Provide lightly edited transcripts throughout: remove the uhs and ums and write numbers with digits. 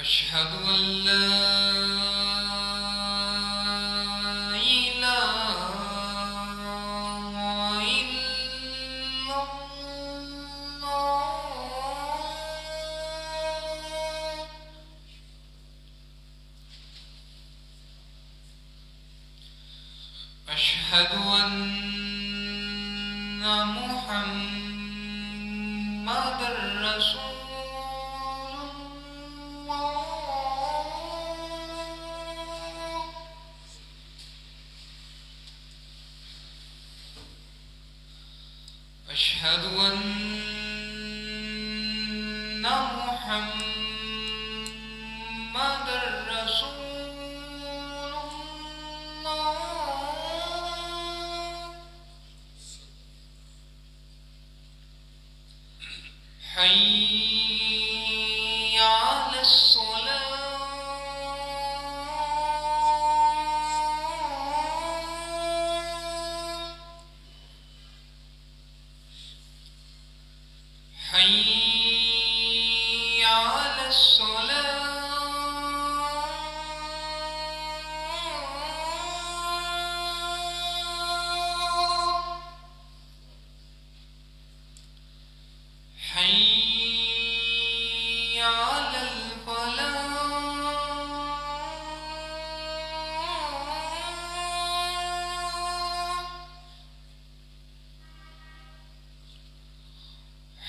أشهد أن لا إله إلا الله. أشهد أن محمد رسول أشهد أن محمد رسول الله. حي على الصلاة. حي على الصلاة. حي على الفلاح.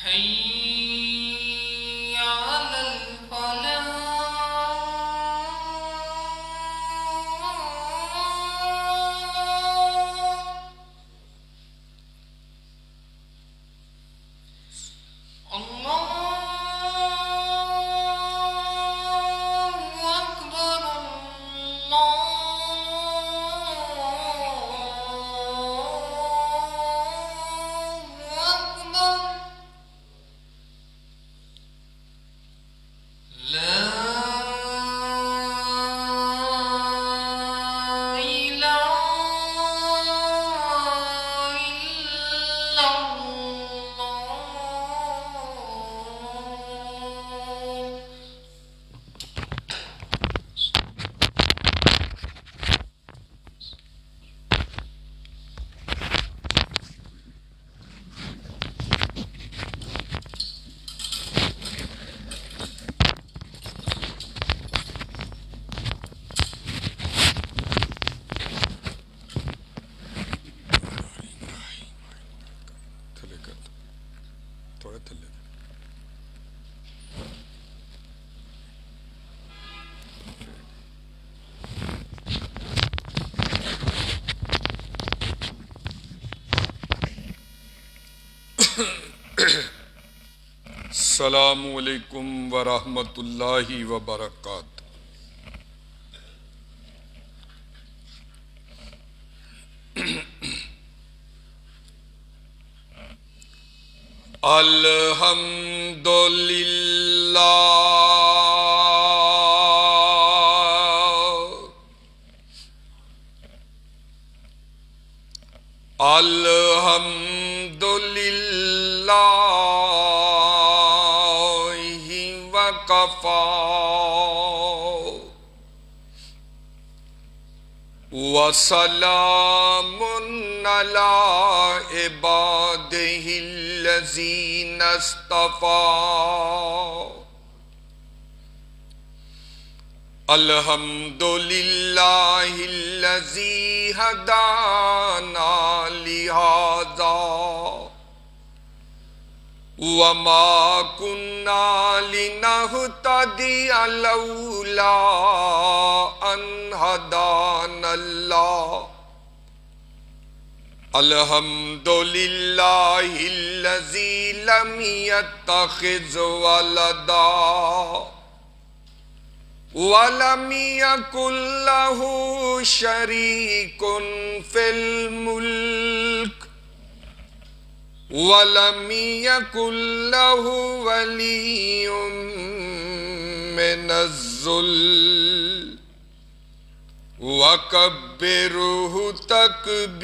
حي على الفلاح. الله أكبر. الله أكبر. لا إله إلا الله. تھوڑا تھلے السلام علیکم ورحمۃ اللہ وبرکاتہ. الحمد للہ الحمد للہ وکفی وسلام علی عبادہ الذین اصطفی. الحمد للہ الذی ہدانا لہذا وما كنا لنهتدي لولا أن هدانا الله. الحمد لله الذي لم يتخذ ولدا ولم يكن له شريك في الملك وَلَمْ يَكُنْ لَهُ وَلِيٌّ مِّنَ الذُّلِّ وَكَبِّرْهُ تَكْبِيرًا.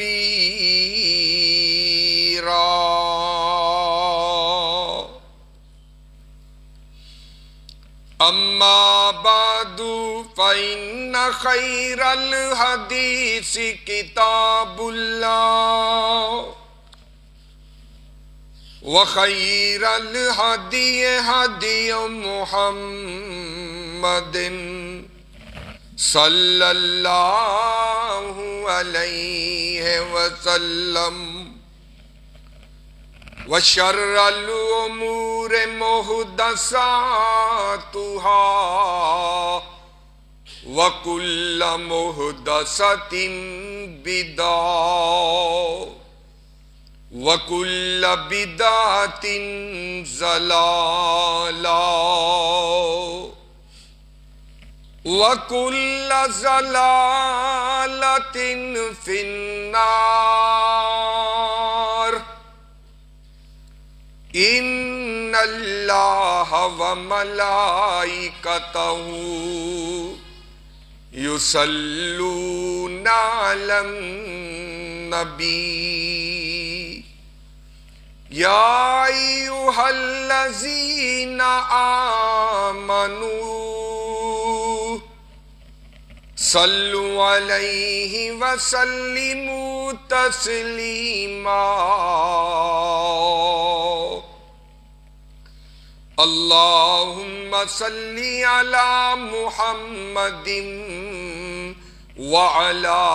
أما بعد فإن خير الحديث كتاب الله وخير الهدي هدي محمد صلى الله عليه وسلم وشر الأمور محدثاتها وكل محدثة بدعة وَكُلَّ بِدْعَةٍ ضَلَالَةٍ وَكُلَّ ضَلَالَةٍ فِي النَّارِ إِنَّ اللَّهَ وَمَلَائِكَتَهُ يُصَلُّونَ عَلَى النَّبِيِّ يا أيها الذين آمنوا صلوا عليه وسلموا تسليما اللهم صل على محمد وعلى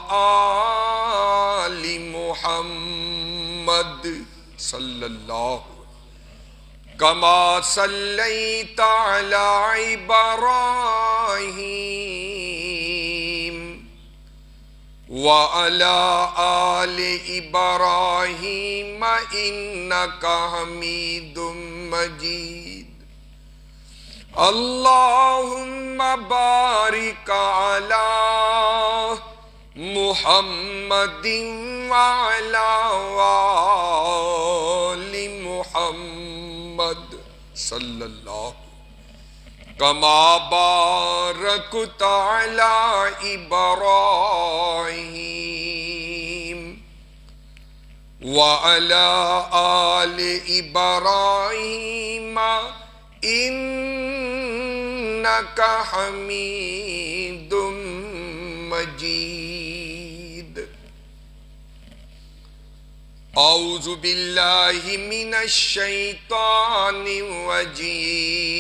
آل محمد صلی اللہ كما صلیت علی ابراہیم وعلى آل ابراہیم انک حمید مجید اللہم بارک علی محمد وعلى آل محمد صلی اللہ كما باركت على إبراهيم وعلى آل إبراهيم إنك حميد مجيد أعوذ بالله من الشيطان الرجيم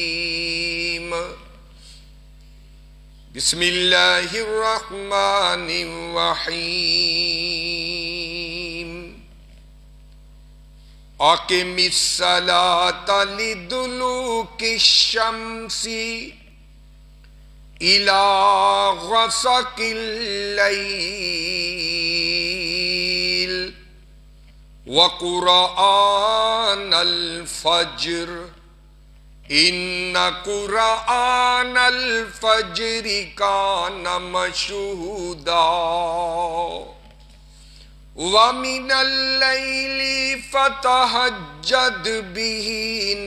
بسم الله الرحمن الرحيم أقم الصلاة لدلوك الشمس إلى غسق الليل وقرآن الفجر إن قرآن الفجر كان مشهودا ومن الليل فتهجد به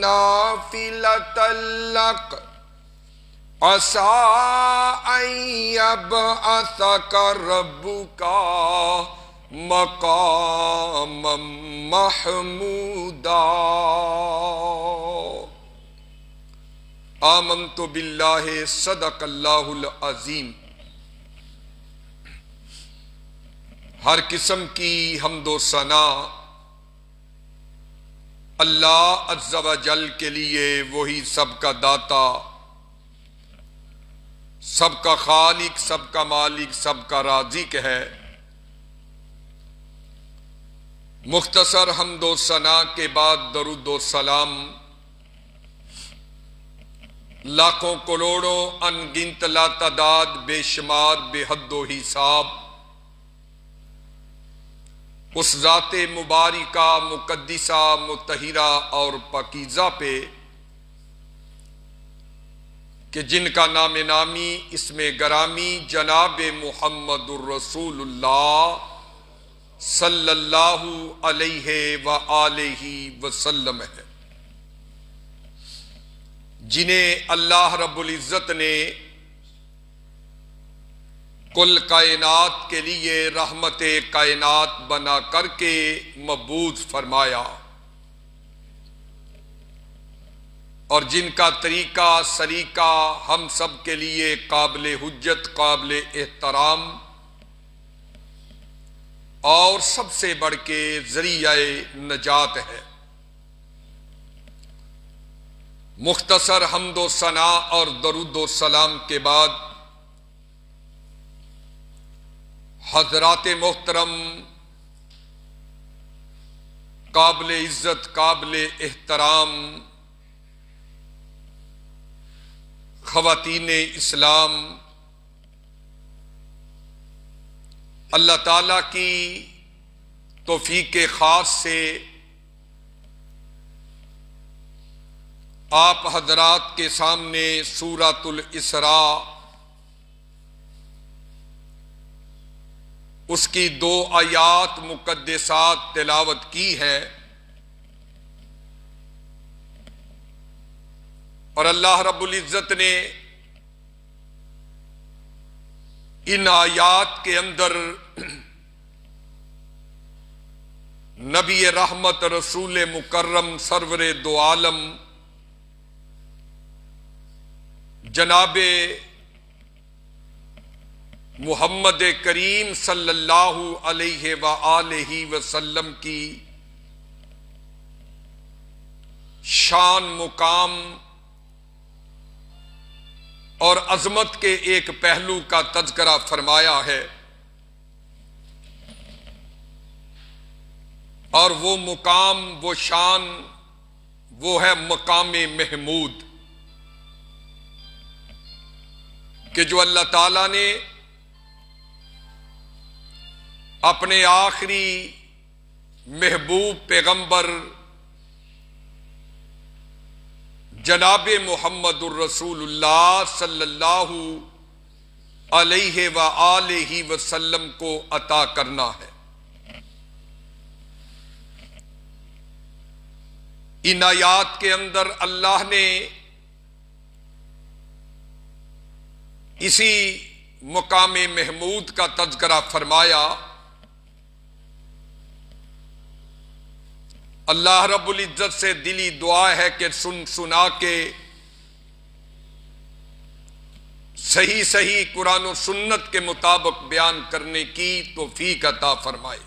نافلة لك عسى أن يبعثك ربك مقاما محمودا آمنت باللہ صدق اللہ العظیم۔ ہر قسم کی حمد و ثنا اللہ عز و جل کے لیے، وہی سب کا داتا، سب کا خالق، سب کا مالک، سب کا رازق ہے۔ مختصر حمد و ثنا کے بعد درود و سلام لاکھوں کروڑوں ان گنت لا تعداد بے شمار بے حد و حساب اس ذات مبارکہ مقدسہ مطہرہ اور پاکیزہ پہ کہ جن کا نام نامی اسم گرامی جناب محمد الرسول اللہ صلی اللہ علیہ وآلہ وسلم ہے، جنہیں اللہ رب العزت نے کل کائنات کے لیے رحمت کائنات بنا کر کے مبعوث فرمایا۔ اور جن کا طریقہ سلیقہ ہم سب کے لیے قابل حجت، قابل احترام اور سب سے بڑھ کے ذریعہ نجات ہے۔ مختصر حمد و ثنا اور درود و سلام کے بعد حضرات محترم، قابل عزت، قابل احترام خواتین اسلام، اللہ تعالیٰ کی توفیق خاص سے آپ حضرات کے سامنے سورۃ الاسراء اس کی 2 آیات مقدسات تلاوت کی ہے، اور اللہ رب العزت نے ان آیات کے اندر نبی رحمت رسول مکرم سرور دو عالم جناب محمد کریم صلی اللہ علیہ وآلہ وسلم کی شان، مقام اور عظمت کے ایک پہلو کا تذکرہ فرمایا ہے، اور وہ مقام، وہ شان، وہ ہے مقام محمود، کہ جو اللہ تعالیٰ نے اپنے آخری محبوب پیغمبر جناب محمد الرسول اللہ صلی اللہ علیہ وآلہ وسلم کو عطا کرنا ہے۔ ان آیات کے اندر اللہ نے اسی مقام محمود کا تذکرہ فرمایا۔ اللہ رب العزت سے دلی دعا ہے کہ سنا کے صحیح قرآن و سنت کے مطابق بیان کرنے کی توفیق عطا فرمائے۔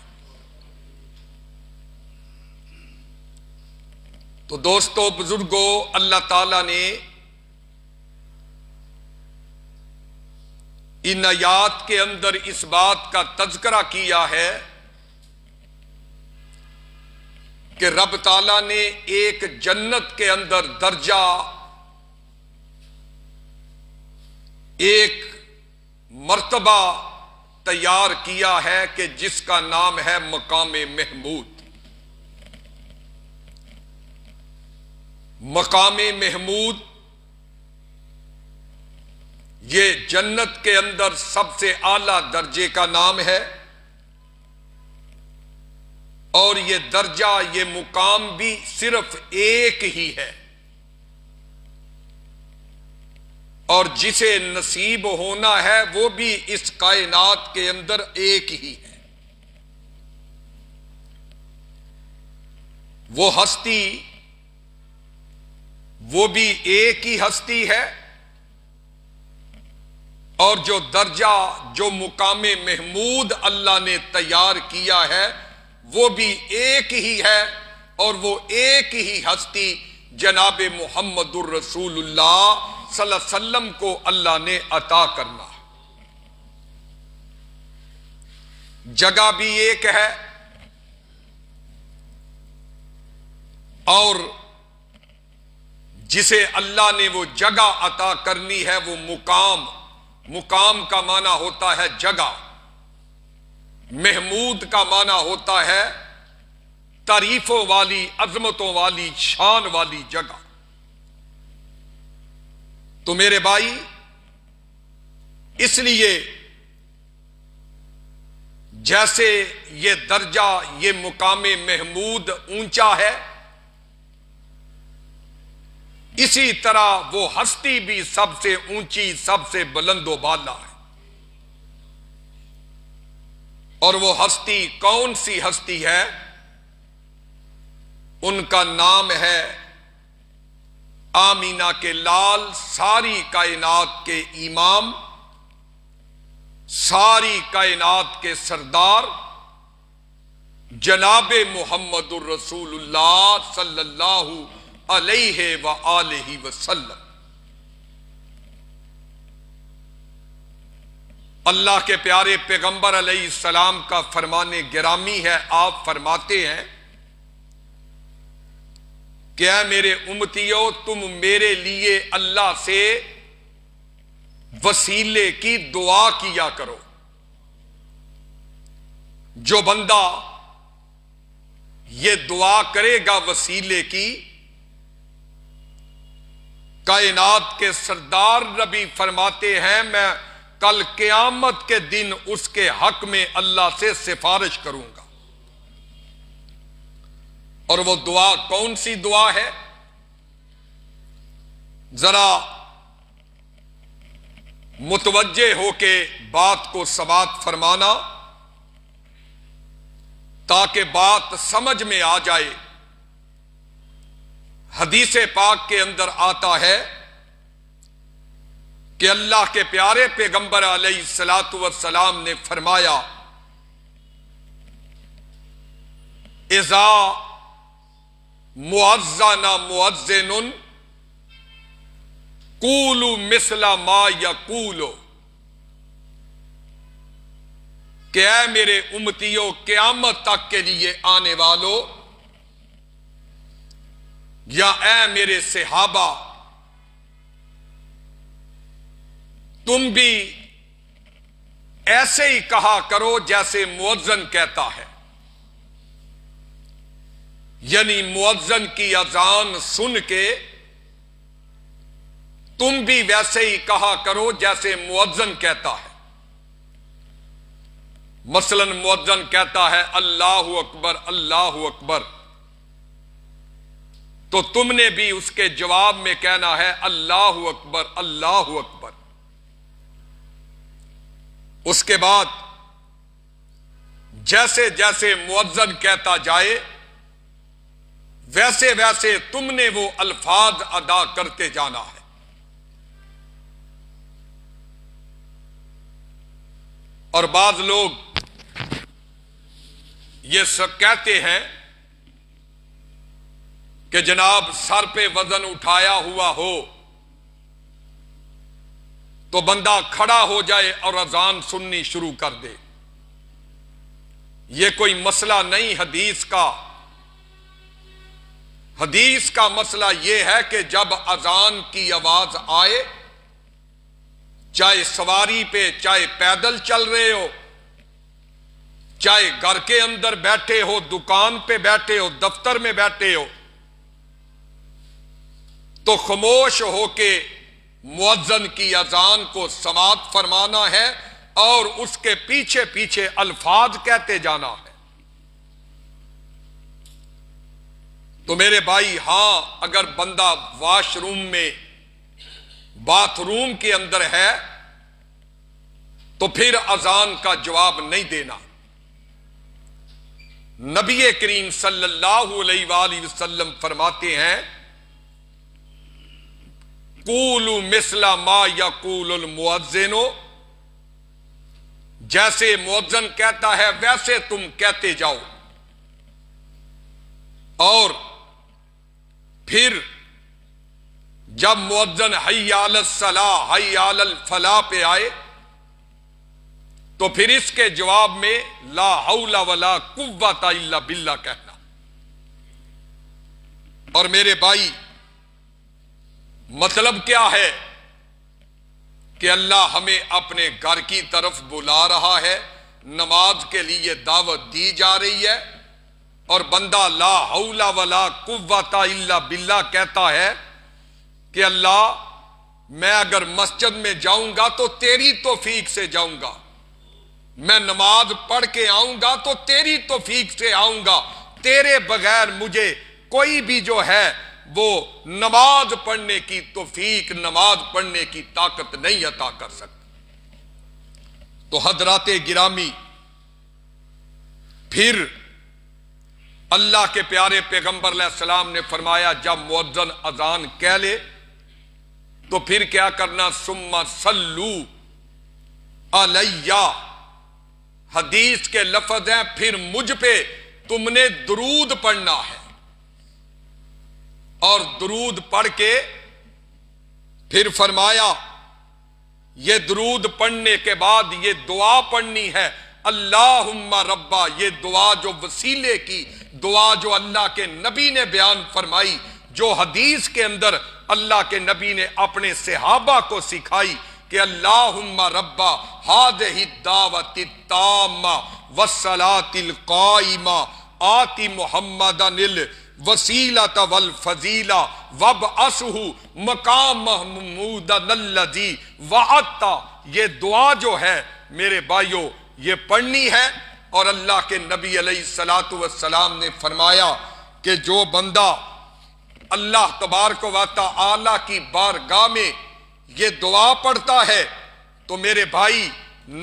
تو دوستو، بزرگو، اللہ تعالیٰ نے ان آیات کے اندر اس بات کا تذکرہ کیا ہے کہ رب تعالیٰ نے ایک جنت کے اندر درجہ، ایک مرتبہ تیار کیا ہے کہ جس کا نام ہے مقام محمود۔ مقام محمود یہ جنت کے اندر سب سے اعلیٰ درجے کا نام ہے، اور یہ درجہ، یہ مقام بھی صرف ایک ہی ہے، اور جسے نصیب ہونا ہے وہ بھی اس کائنات کے اندر ایک ہی ہے۔ وہ ہستی، وہ بھی ایک ہی ہستی ہے، اور جو درجہ، جو مقام محمود اللہ نے تیار کیا ہے وہ بھی ایک ہی ہے، اور وہ ایک ہی ہستی جناب محمد الرسول اللہ صلی اللہ علیہ وسلم کو اللہ نے عطا کرنا۔ جگہ بھی ایک ہے، اور جسے اللہ نے وہ جگہ عطا کرنی ہے وہ مقام کا معنی ہوتا ہے جگہ، محمود کا معنی ہوتا ہے تعریفوں والی، عظمتوں والی، شان والی جگہ۔ تو میرے بھائی، اس لیے جیسے یہ درجہ، یہ مقام محمود اونچا ہے، اسی طرح وہ ہستی بھی سب سے اونچی، سب سے بلند و بالا ہے۔ اور وہ ہستی کون سی ہستی ہے؟ ان کا نام ہے آمینہ کے لال، ساری کائنات کے امام، ساری کائنات کے سردار جناب محمد الرسول اللہ صلی اللہ علیہ وآلہ وسلم۔ اللہ کے پیارے پیغمبر علیہ السلام کا فرمان گرامی ہے، آپ فرماتے ہیں کہ اے میرے امتیو، تم میرے لیے اللہ سے وسیلے کی دعا کیا کرو۔ جو بندہ یہ دعا کرے گا وسیلے کی، کائنات کے سردار نبی فرماتے ہیں میں کل قیامت کے دن اس کے حق میں اللہ سے سفارش کروں گا۔ اور وہ دعا کون سی دعا ہے؟ ذرا متوجہ ہو کے بات کو سماعت فرمانا تاکہ بات سمجھ میں آ جائے۔ حدیث پاک کے اندر آتا ہے کہ اللہ کے پیارے پیغمبر علیہ الصلوۃ والسلام نے فرمایا اذا مؤذن مؤذن قولوا مثل ما یقول، کہ اے میرے امتیوں، قیامت تک کے لیے آنے والوں، یا اے میرے صحابہ، تم بھی ایسے ہی کہا کرو جیسے مؤذن کہتا ہے۔ یعنی مؤذن کی اذان سن کے تم بھی ویسے ہی کہا کرو جیسے مؤذن کہتا ہے۔ مثلا مؤذن کہتا ہے اللہ اکبر اللہ اکبر، تو تم نے بھی اس کے جواب میں کہنا ہے اللہ اکبر اللہ اکبر۔ اس کے بعد جیسے جیسے مؤذن کہتا جائے ویسے ویسے تم نے وہ الفاظ ادا کرتے جانا ہے۔ اور بعض لوگ یہ سب کہتے ہیں کہ جناب سر پہ وزن اٹھایا ہوا ہو تو بندہ کھڑا ہو جائے اور اذان سننی شروع کر دے۔ یہ کوئی مسئلہ نہیں حدیث کا۔ حدیث کا مسئلہ یہ ہے کہ جب اذان کی آواز آئے، چاہے سواری پہ، چاہے پیدل چل رہے ہو، چاہے گھر کے اندر بیٹھے ہو، دکان پہ بیٹھے ہو، دفتر میں بیٹھے ہو، تو خاموش ہو کے مؤذن کی اذان کو سماعت فرمانا ہے اور اس کے پیچھے پیچھے الفاظ کہتے جانا ہے۔ تو میرے بھائی، ہاں اگر بندہ واش روم میں، باتھ روم کے اندر ہے تو پھر اذان کا جواب نہیں دینا۔ نبی کریم صلی اللہ علیہ وآلہ وسلم فرماتے ہیں قولوا مثل ما یقول المؤذن، جیسے مؤذن کہتا ہے ویسے تم کہتے جاؤ۔ اور پھر جب مؤذن حی علی الصلاۃ حی علی الفلاح پہ آئے تو پھر اس کے جواب میں لا حول ولا قوت الا باللہ کہنا۔ اور میرے بھائی، مطلب کیا ہے کہ اللہ ہمیں اپنے گھر کی طرف بلا رہا ہے، نماز کے لیے دعوت دی جا رہی ہے، اور بندہ لا حول ولا قوت الا باللہ کہتا ہے کہ اللہ میں اگر مسجد میں جاؤں گا تو تیری توفیق سے جاؤں گا، میں نماز پڑھ کے آؤں گا تو تیری توفیق سے آؤں گا، تیرے بغیر مجھے کوئی بھی جو ہے وہ نماز پڑھنے کی توفیق، نماز پڑھنے کی طاقت نہیں عطا کر سکتا۔ تو حضرات گرامی، پھر اللہ کے پیارے پیغمبر علیہ السلام نے فرمایا جب مؤذن اذان کہہ لے تو پھر کیا کرنا؟ ثم صلو علیہ، حدیث کے لفظ ہیں پھر مجھ پہ تم نے درود پڑھنا ہے، اور درود پڑھ کے پھر فرمایا یہ درود پڑھنے کے بعد یہ دعا پڑھنی ہے، اللہم ربا، یہ دعا جو وسیلے کی دعا جو اللہ کے نبی نے بیان فرمائی، جو حدیث کے اندر اللہ کے نبی نے اپنے صحابہ کو سکھائی کہ اللہم ربا ہذہ الدعوۃ التامہ والصلاۃ القائمہ آتی محمدًا الوسیلۃ والفضیلہ وابعثہ مقام محمودً الذی وعدتہ، یہ دعا جو ہے میرے بھائیو یہ پڑھنی ہے۔ اور اللہ کے نبی علیہ الصلوۃ والسلام نے فرمایا کہ جو بندہ اللہ تبارک و تعالی کی بارگاہ میں یہ دعا پڑھتا ہے تو میرے بھائی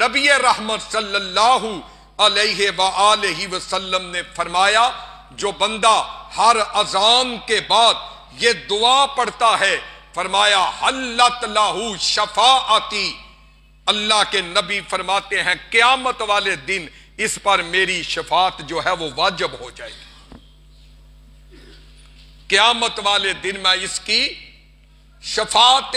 نبی رحمت صلی اللہ علیہ وآلہ وسلم نے فرمایا جو بندہ ہر اذان کے بعد یہ دعا پڑھتا ہے، فرمایا حلت لہ شفاعتی، اللہ کے نبی فرماتے ہیں قیامت والے دن اس پر میری شفاعت جو ہے وہ واجب ہو جائے گی، قیامت والے دن میں اس کی شفاعت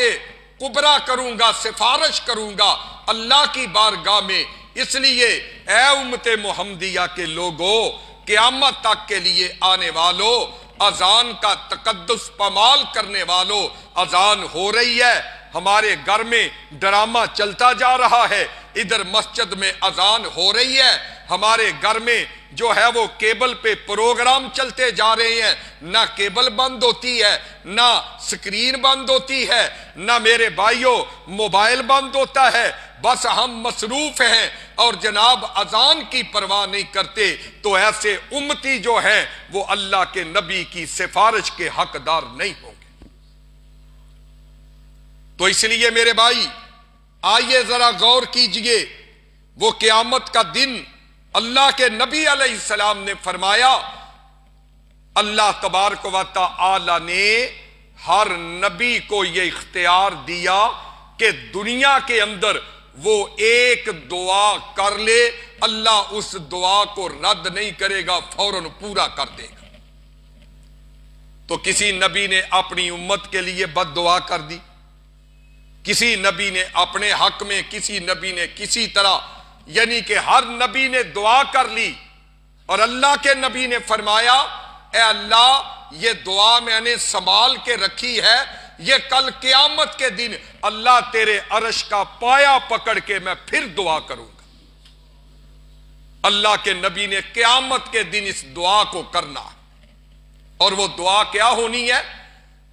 کبریٰ کروں گا، سفارش کروں گا اللہ کی بارگاہ میں۔ اس لیے اے امت محمدیہ کے لوگوں، قیامت تک کے لیے آنے والوں، اذان کا تقدس پامال کرنے والوں، اذان ہو رہی ہے، ہمارے گھر میں ڈرامہ چلتا جا رہا ہے، ادھر مسجد میں اذان ہو رہی ہے، ہمارے گھر میں جو ہے وہ کیبل پہ پروگرام چلتے جا رہے ہیں، نہ کیبل بند ہوتی ہے، نہ سکرین بند ہوتی ہے، نہ میرے بھائیوں موبائل بند ہوتا ہے، بس ہم مصروف ہیں اور جناب اذان کی پرواہ نہیں کرتے، تو ایسے امتی جو ہیں وہ اللہ کے نبی کی سفارش کے حقدار نہیں ہوں گے۔ تو اس لیے میرے بھائی آئیے ذرا غور کیجئے، وہ قیامت کا دن اللہ کے نبی علیہ السلام نے فرمایا اللہ تبارک و تعالی نے ہر نبی کو یہ اختیار دیا کہ دنیا کے اندر وہ ایک دعا کر لے، اللہ اس دعا کو رد نہیں کرے گا، فوراً پورا کر دے گا۔ تو کسی نبی نے اپنی امت کے لیے بد دعا کر دی، کسی نبی نے اپنے حق میں، کسی نبی نے کسی طرح، یعنی کہ ہر نبی نے دعا کر لی، اور اللہ کے نبی نے فرمایا اے اللہ یہ دعا میں نے سنبھال کے رکھی ہے، یہ کل قیامت کے دن اللہ تیرے عرش کا پایا پکڑ کے میں پھر دعا کروں گا۔ اللہ کے نبی نے قیامت کے دن اس دعا کو کرنا، اور وہ دعا کیا ہونی ہے؟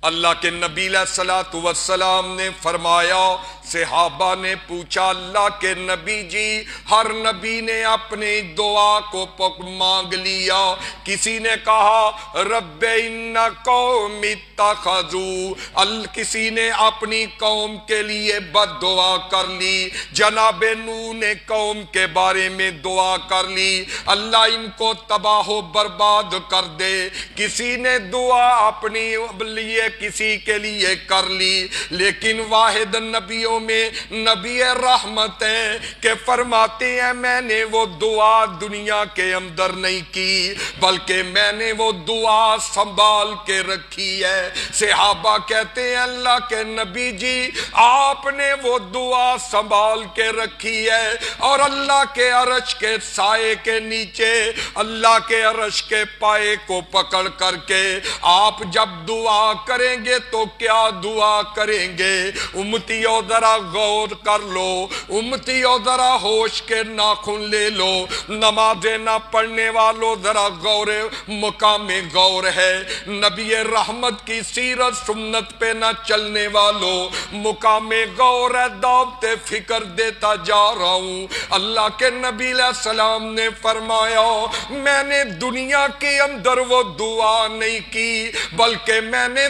اللہ کے نبی علیہ الصلوۃ والسلام نے فرمایا، صحابہ نے پوچھا اللہ کے نبی جی ہر نبی نے اپنی دعا کو مانگ لیا، کسی نے کہا رب ان قوم اتخذوا، کسی نے اپنی قوم کے لیے بد دعا کر لی، جناب نوح نے قوم کے بارے میں دعا کر لی اللہ ان کو تباہ و برباد کر دے، کسی نے دعا اپنی لیے کسی کے لیے کر لی، لیکن واحد نبیوں میں نبی رحمت ہے کہ فرماتے ہیں میں نے وہ دعا دنیا کے اندر نہیں کی بلکہ میں نے وہ دعا سنبھال کے رکھی ہے۔ صحابہ کہتے ہیں اللہ کے نبی جی آپ نے وہ دعا سنبھال کے رکھی ہے، اور اللہ کے عرش کے سائے کے نیچے اللہ کے عرش کے پائے کو پکڑ کر کے آپ جب دعا کریں گے تو کیا دعا کریں گے؟ امتیوں ذرا غور کر لو، امتیوں ذرا ہوش کے ناخن لے لو، نمازیں نہ پڑھنے والوں ذرا غور، مقام غور ہے، نبی رحمت کی سیرت سنت پہ نہ چلنے والوں مقام غور ہے، دعوت فکر دیتا جا رہا ہوں۔ اللہ کے نبی علیہ السلام نے فرمایا میں نے دنیا کے اندر وہ دعا نہیں کی بلکہ میں نے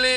li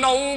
9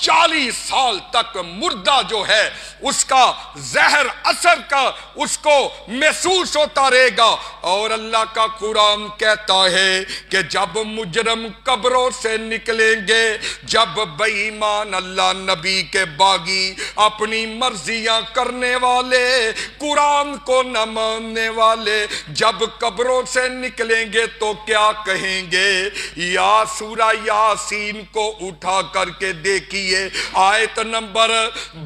40 سال تک مردہ جو ہے اس کا زہر اثر کا اس کو محسوس ہوتا رہے گا۔ اور اللہ کا قرآن کہتا ہے کہ جب مجرم قبروں سے نکلیں گے، جب بے ایمان اللہ نبی کے باغی، اپنی مرضیاں کرنے والے، قرآن کو نہ ماننے والے جب قبروں سے نکلیں گے تو کیا کہیں گے؟ یا سورہ یاسین کو اٹھا کر کے دیکھیے، آیت نمبر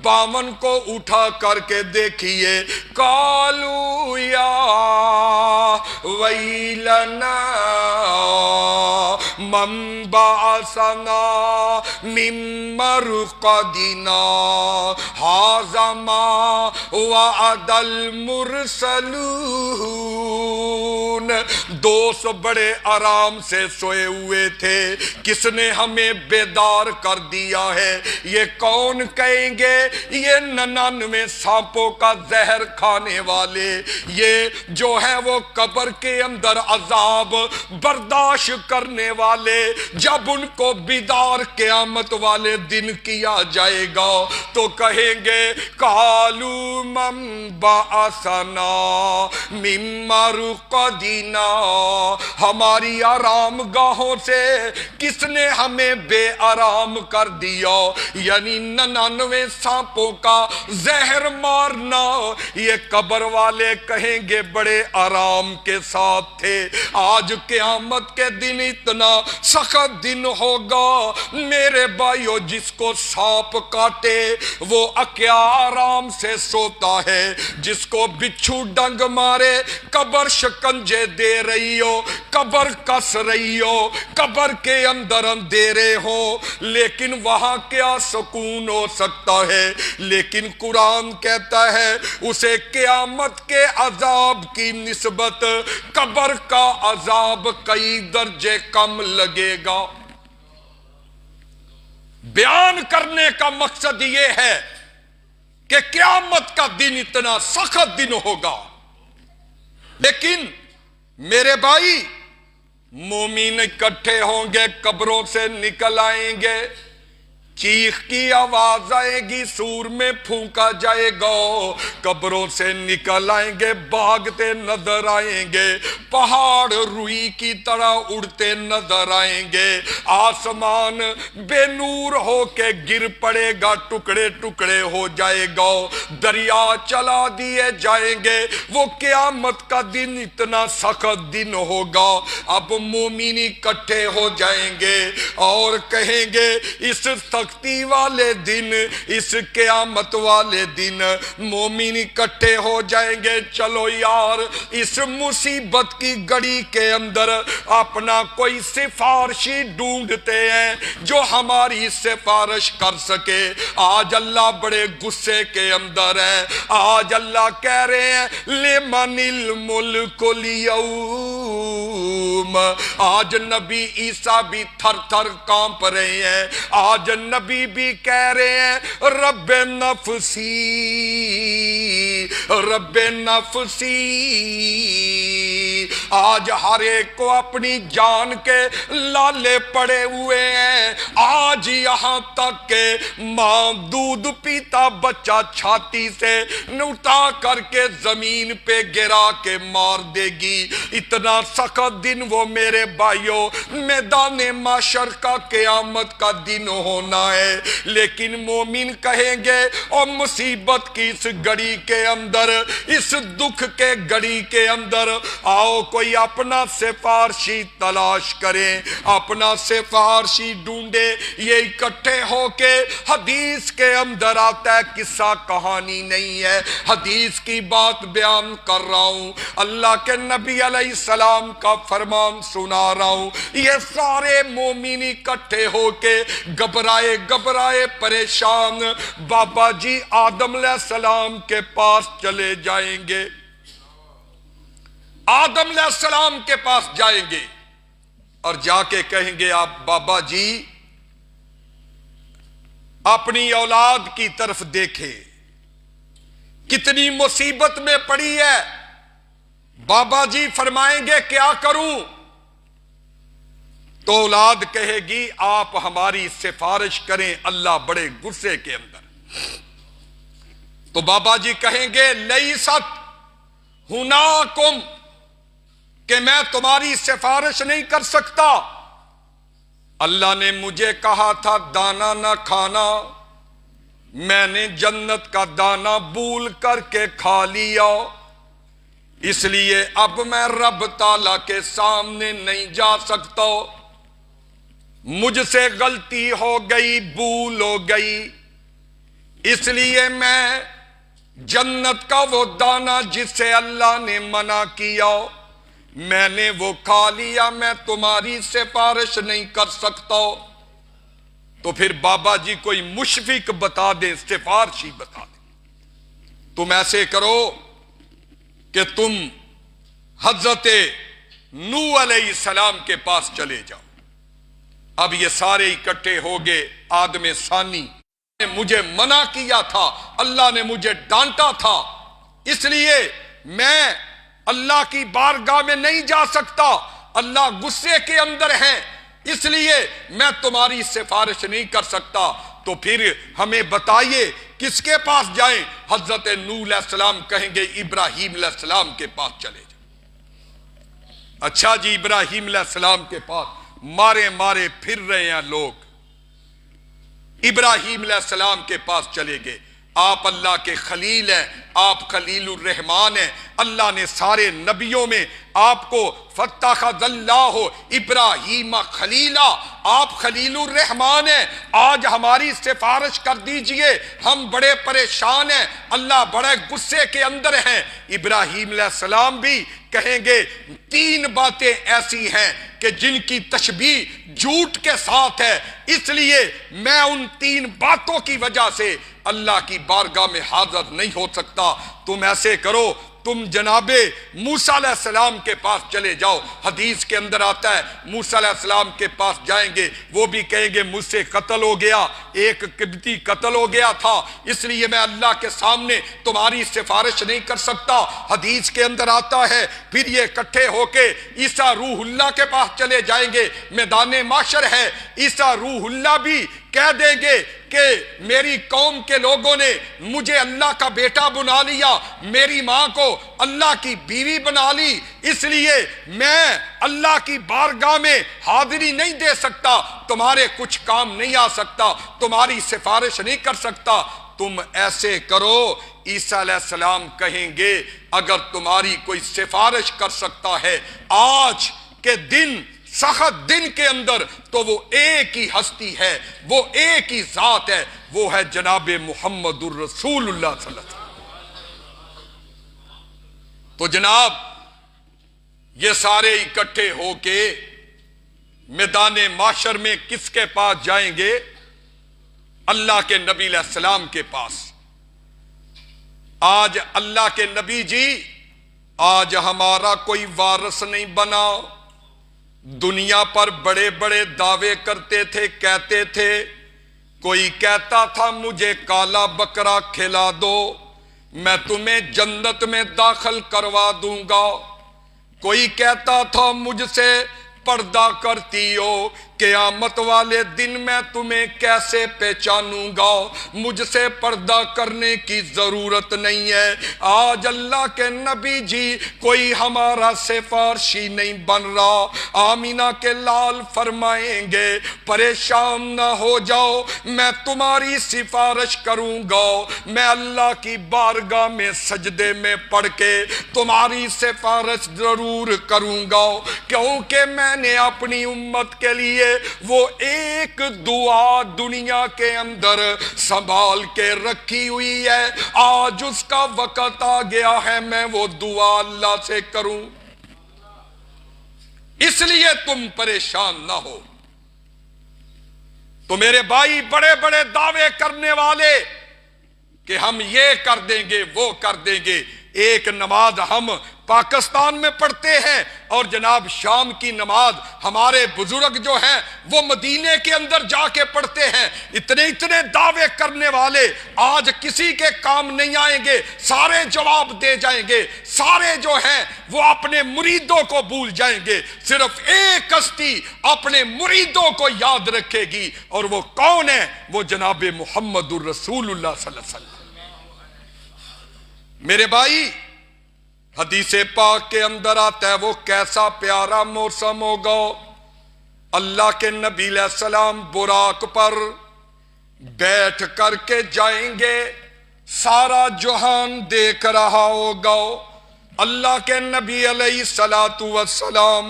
52 کو اٹھا کر کے دیکھیے۔ قالوا یا ویلنا من بعثنا من مرقدنا ھذا ما وعد المرسلون۔ دوست بڑے آرام سے سوئے ہوئے تھے، کس نے ہمیں بیدار کر دیا ہے؟ یہ کون کہیں گے؟ یہ 99 سانپوں کا زہر کھانے والے، یہ جو ہے وہ قبر کے اندر عذاب برداشت کرنے والے، جب ان کو بیدار قیامت والے دن کیا جائے گا تو کہیں گے قالوا من بعثنا من مرقدنا، ہماری آرام گاہوں سے کس نے ہمیں بے آرام کر دیا؟ یعنی 99 سانپوں کا زہر مارنا۔ یہ قبر والے کہیں گے بڑے آرام کے ساتھ تھے، آج قیامت کے دن اتنا سخت دن ہوگا میرے بھائیو، جس کو سانپ کاٹے وہ کیا آرام سے سوتا ہے، جس کو بچھو ڈنگ مارے قبر شکنجے دے رہی ہو، قبر کس رہی ہو، قبر کے اندر اندھیرے ہو، لیکن وہاں کیا سکون ہو سکتا ہے؟ لیکن قرآن کہتا ہے اسے قیامت کے عذاب کی نسبت قبر کا عذاب کئی درجے کم لگے گا۔ بیان کرنے کا مقصد یہ ہے کہ قیامت کا دن اتنا سخت دن ہوگا، لیکن میرے بھائی مومن اکٹھے ہوں گے، قبروں سے نکل آئیں گے، چیخ کی آواز آئے گی، سور میں پھونکا جائے گا، قبروں سے نکل آئیں گے، بھاگتے نظر آئیں گے، پہاڑ روئی کی طرح اڑتے نظر آئیں گے، آسمان بے نور ہو کے گر پڑے گا، ٹکڑے ٹکڑے ہو جائے گا، دریا چلا دیے جائیں گے۔ وہ قیامت کا دن اتنا سخت دن ہوگا۔ اب مومن اکٹھے ہو جائیں گے اور کہیں گے اس سختی والے دن، اس قیامت والے دن مومن اکٹھے ہو جائیں گے، چلو یار اس مصیبت کی گھڑی کے اندر اپنا کوئی سفارشی ڈھونڈتے ہیں جو ہماری سفارش کر سکے۔ آج اللہ بڑے غصے کے اندر ہے، آج اللہ کہہ رہے ہیں لمن الملک اليوم۔ آج نبی عیسیٰ بھی تھر تھر کانپ رہے ہیں، آج نبی بھی کہہ رہے ہیں رب نفسی رب نفسی۔ آج ہر ایک کو اپنی جان کے لالے پڑے ہوئے ہیں، آج یہاں تک کہ ماں دودھ پیتا بچہ چھاتی سے اٹھا کر کے زمین پہ گرا کے مار دے گی۔ اتنا سخت دن وہ میرے بھائیوں میدان معاشر کا قیامت کا دن ہونا ہے، لیکن مومن کہیں گے اور مصیبت کی اس گھڑی کے اندر، اس دکھ کے گھڑی کے اندر آؤ کوئی اپنا سفارشی تلاش کریں، اپنا سفارشی ڈھونڈے۔ یہ اکٹھے ہو کے حدیث کے اندر آتا ہے، قصہ کہانی نہیں ہے، حدیث کی بات بیان کر رہا ہوں، اللہ کے نبی علیہ السلام کا فرمان سنا رہا ہوں۔ یہ سارے مومن اکٹھے ہو کے گھبرائے گھبرائے پریشان بابا جی آدم علیہ السلام کے پاس چلے جائیں گے، آدم علیہ السلام کے پاس جائیں گے اور جا کے کہیں گے آپ بابا جی اپنی اولاد کی طرف دیکھیں، کتنی مصیبت میں پڑی ہے۔ بابا جی فرمائیں گے کیا کروں؟ تو اولاد کہے گی آپ ہماری سفارش کریں، اللہ بڑے غصے کے اندر۔ تو بابا جی کہیں گے لیست ہناکم، کہ میں تمہاری سفارش نہیں کر سکتا، اللہ نے مجھے کہا تھا دانا نہ کھانا، میں نے جنت کا دانا بھول کر کے کھا لیا، اس لیے اب میں رب تعالیٰ کے سامنے نہیں جا سکتا، مجھ سے غلطی ہو گئی، بھول ہو گئی، اس لیے میں جنت کا وہ دانا جس سے اللہ نے منع کیا میں نے وہ کھا لیا، میں تمہاری سفارش نہیں کر سکتا۔ تو پھر بابا جی کوئی مشفق بتا دیں، سفارشی بتا دیں، تم ایسے کرو کہ تم حضرت نوح علیہ السلام کے پاس چلے جاؤ۔ اب یہ سارے اکٹھے ہو گئے، آدم ثانی نے مجھے منع کیا تھا، اللہ نے مجھے ڈانٹا تھا، اس لیے میں اللہ کی بارگاہ میں نہیں جا سکتا، اللہ غصے کے اندر ہیں، اس لیے میں تمہاری سفارش نہیں کر سکتا۔ تو پھر ہمیں بتائیے کس کے پاس جائیں؟ حضرت نوح علیہ السلام کہیں گے ابراہیم علیہ السلام کے پاس چلے جائیں۔ اچھا جی، ابراہیم علیہ السلام کے پاس مارے مارے پھر رہے ہیں لوگ، ابراہیم علیہ السلام کے پاس چلے گئے۔ آپ اللہ کے خلیل ہیں، آپ خلیل الرحمان ہیں، اللہ نے سارے نبیوں میں آپ کو فاتخذ اللہ ابراہیم خلیلا، آپ خلیل الرحمان ہیں، آج ہماری سفارش کر دیجئے، ہم بڑے پریشان ہیں، اللہ بڑے غصے کے اندر ہیں۔ ابراہیم علیہ السلام بھی کہیں گے تین باتیں ایسی ہیں کہ جن کی تشبیہ جھوٹ کے ساتھ ہے، اس لیے میں ان تین باتوں کی وجہ سے اللہ کی بارگاہ میں حاضر نہیں ہو سکتا۔ تم ایسے کرو، تم جناب موسیٰ علیہ السلام کے پاس چلے جاؤ، حدیث کے اندر آتا ہے موسیٰ علیہ السلام کے پاس جائیں گے، وہ بھی کہیں گے مجھ سے قتل ہو گیا، ایک قبطی قتل ہو گیا تھا، اس لیے میں اللہ کے سامنے تمہاری سفارش نہیں کر سکتا۔ حدیث کے اندر آتا ہے پھر یہ اکٹھے ہو کے عیسیٰ روح اللہ کے پاس چلے جائیں گے، میدان معاشر ہے، عیسیٰ روح اللہ بھی کہہ دیں گے کہ میری قوم کے لوگوں نے مجھے اللہ کا بیٹا بنا لیا، میری ماں کو اللہ کی بیوی بنا لی، اس لیے میں اللہ کی بارگاہ میں حاضری نہیں دے سکتا، تمہارے کچھ کام نہیں آ سکتا، تمہاری سفارش نہیں کر سکتا۔ تم ایسے کرو، عیسیٰ علیہ السلام کہیں گے اگر تمہاری کوئی سفارش کر سکتا ہے آج کے دن، سخت دن کے اندر، تو وہ ایک ہی ہستی ہے، وہ ایک ہی ذات ہے، وہ ہے جناب محمد الرسول اللہ صلی اللہ علیہ وسلم۔ تو جناب یہ سارے اکٹھے ہو کے میدان معاشر میں کس کے پاس جائیں گے؟ اللہ کے نبی علیہ السلام کے پاس۔ آج اللہ کے نبی جی، آج ہمارا کوئی وارث نہیں بنا، دنیا پر بڑے بڑے دعوے کرتے تھے، کہتے تھے، کوئی کہتا تھا مجھے کالا بکرا کھلا دو میں تمہیں جنت میں داخل کروا دوں گا، کوئی کہتا تھا مجھ سے پردہ کرتی ہو، قیامت والے دن میں تمہیں کیسے پہچانوں گا، مجھ سے پردہ کرنے کی ضرورت نہیں ہے۔ آج اللہ کے نبی جی کوئی ہمارا سفارشی نہیں بن رہا، آمینہ کے لال فرمائیں گے پریشان نہ ہو جاؤ، میں تمہاری سفارش کروں گا، میں اللہ کی بارگاہ میں سجدے میں پڑھ کے تمہاری سفارش ضرور کروں گا، کیونکہ میں نے اپنی امت کے لیے وہ ایک دعا دنیا کے اندر سنبھال کے رکھی ہوئی ہے، آج اس کا وقت آ گیا ہے میں وہ دعا اللہ سے کروں، اس لیے تم پریشان نہ ہو۔ تو میرے بھائی بڑے بڑے دعوے کرنے والے کہ ہم یہ کر دیں گے وہ کر دیں گے، ایک نماز ہم پاکستان میں پڑھتے ہیں اور جناب شام کی نماز ہمارے بزرگ جو ہیں وہ مدینے کے اندر جا کے پڑھتے ہیں. اتنے دعوے کرنے والے آج کسی کے کام نہیں آئیں گے, سارے جواب دے جائیں گے, سارے جو ہیں وہ اپنے مریدوں کو بھول جائیں گے. صرف ایک ہستی اپنے مریدوں کو یاد رکھے گی, اور وہ کون ہے؟ وہ جناب محمد الرسول اللہ صلی اللہ علیہ وسلم. میرے بھائی, حدیث پاک کے اندر آتا ہے وہ کیسا پیارا موسم ہوگا. اللہ کے نبی علیہ السلام براق پر بیٹھ کر کے جائیں گے, سارا جہان دیکھ رہا ہوگا. اللہ کے نبی علیہ السلام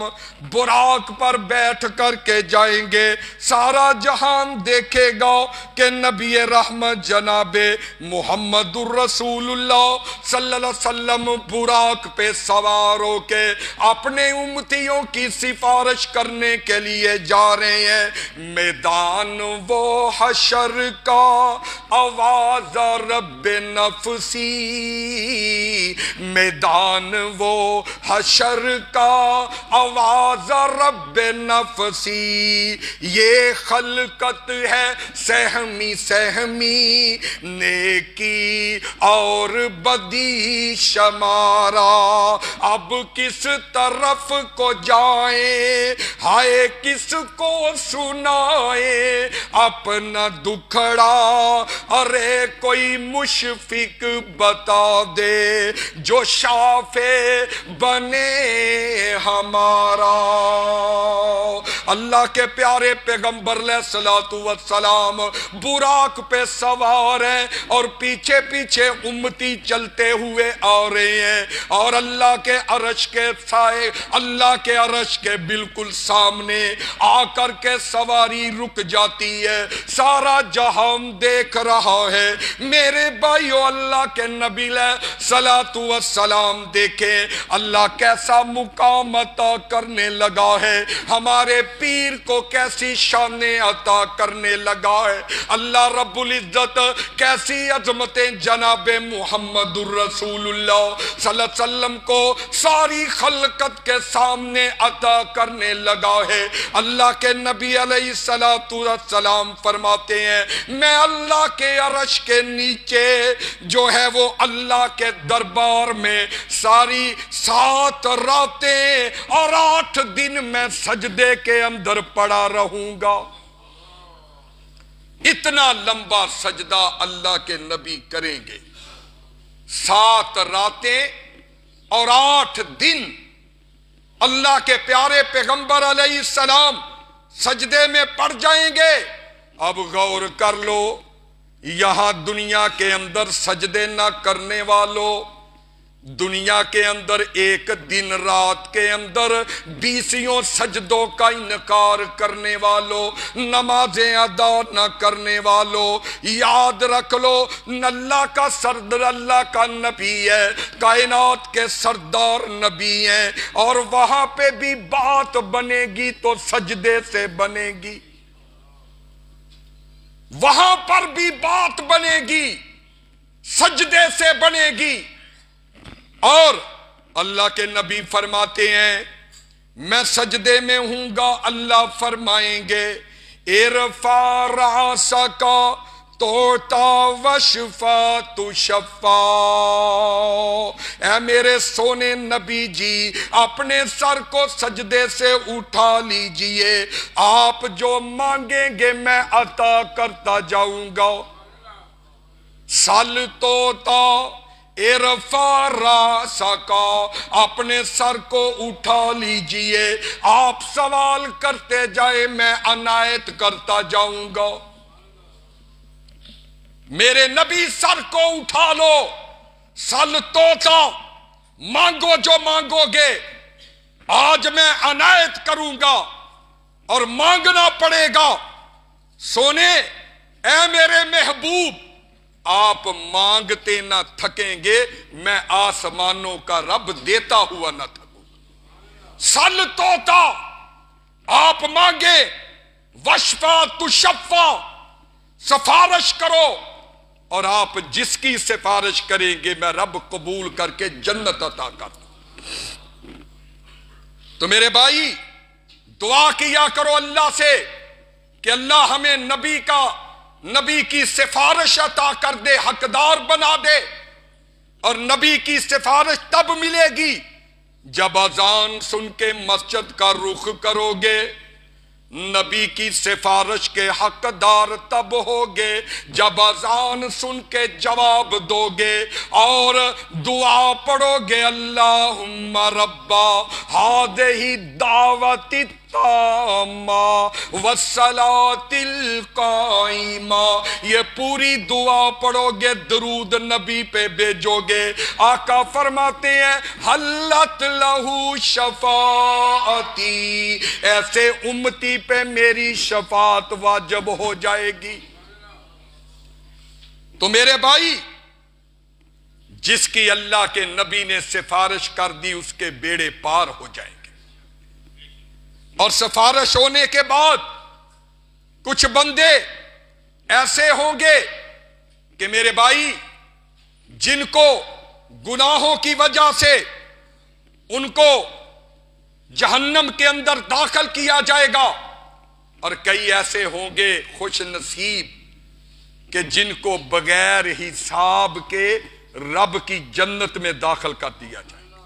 براق پر بیٹھ کر کے جائیں گے, سارا جہان دیکھے گا کہ نبی رحمت جناب محمد الرسول اللہ صلی اللہ علیہ وسلم براق پہ سوار ہو کے اپنے امتیوں کی سفارش کرنے کے لیے جا رہے ہیں. میدان وہ حشر کا آواز رب نفسی, میدان وہ حشر کا آواز رب نفسی, یہ خلقت ہے سہمی سہمی نیکی اور بدی شمارا. اب کس طرف کو جائیں, ہائے کس کو سنائیں اپنا دکھڑا, ارے کوئی مشفق بتا دے جو شافع بنے ہمارا. اللہ کے پیارے پیغمبر علیہ الصلوۃ والسلام براق پہ سوار ہیں اور پیچھے پیچھے امتی چلتے ہوئے آ رہے ہیں, اور اللہ کے عرش کے سائے, اللہ کے عرش کے بالکل سامنے آ کر کے سواری رک جاتی ہے. سارا جہان دیکھ رہا ہے. میرے بھائیو, اللہ کے نبی علیہ الصلوۃ والسلام دیکھیں اللہ کیسا مقام عطا کرنے لگا ہے, ہمارے پیر کو کیسی شانیں عطا کرنے لگا ہے. اللہ رب العزت کیسی عظمتیں جناب محمد الرسول اللہ صلی اللہ علیہ وسلم کو ساری خلقت کے سامنے عطا کرنے لگا ہے. اللہ کے نبی علیہ السلام فرماتے ہیں میں اللہ کے عرش کے نیچے جو ہے وہ اللہ کے دربار میں ساری 7 راتیں اور 8 دن میں سجدے کے اندر پڑا رہوں گا. اتنا لمبا سجدہ اللہ کے نبی کریں گے, 7 راتیں اور 8 دن اللہ کے پیارے پیغمبر علیہ السلام سجدے میں پڑ جائیں گے. اب غور کر لو, یہاں دنیا کے اندر سجدے نہ کرنے والوں, دنیا کے اندر ایک دن رات کے اندر 20 سجدوں کا انکار کرنے والوں, نمازیں ادا نہ کرنے والوں, یاد رکھ لو اللہ کا سردار, اللہ کا نبی ہے, کائنات کے سردار نبی ہیں, اور وہاں پہ بھی بات بنے گی تو سجدے سے بنے گی. وہاں پر بھی بات بنے گی, سجدے سے بنے گی. اور اللہ کے نبی فرماتے ہیں میں سجدے میں ہوں گا, اللہ فرمائیں گے ارفع راسک توتا وشفا تشفا. اے میرے سونے نبی جی, اپنے سر کو سجدے سے اٹھا لیجئے, آپ جو مانگیں گے میں عطا کرتا جاؤں گا. سل توتا ارفع راسک, اپنے سر کو اٹھا لیجئے, آپ سوال کرتے جائے میں عنایت کرتا جاؤں گا. میرے نبی سر کو اٹھا لو, سل توتا, مانگو جو مانگو گے آج میں عنایت کروں گا, اور مانگنا پڑے گا. سونے اے میرے محبوب, آپ مانگتے نہ تھکیں گے, میں آسمانوں کا رب دیتا ہوا نہ تھکوں. سل توتا, آپ مانگے, وشفا تشفا, سفارش کرو اور آپ جس کی سفارش کریں گے میں رب قبول کر کے جنت عطا کر دوں۔ تو میرے بھائی دعا کیا کرو اللہ سے کہ اللہ ہمیں نبی کی سفارش عطا کر دے، حقدار بنا دے۔ اور نبی کی سفارش تب ملے گی جب اذان سن کے مسجد کا رخ کرو گے، نبی کی سفارش کے حقدار تب ہوگے جب اذان سن کے جواب دو گے اور دعا پڑھو گے اللہم ربا ہذہ دعوت التامہ والصلاۃ القائمہ، یہ پوری دعا پڑھو گے، درود نبی پہ بھیجو گے۔ آقا فرماتے ہیں حلت لہو شفاعتی، ایسے امتی پہ میری شفاعت واجب ہو جائے گی۔ تو میرے بھائی جس کی اللہ کے نبی نے سفارش کر دی اس کے بیڑے پار ہو جائیں گے۔ اور سفارش ہونے کے بعد کچھ بندے ایسے ہوں گے کہ میرے بھائی جن کو گناہوں کی وجہ سے ان کو جہنم کے اندر داخل کیا جائے گا، اور کئی ایسے ہوں گے خوش نصیب کہ جن کو بغیر حساب کے رب کی جنت میں داخل کر دیا جائے گا۔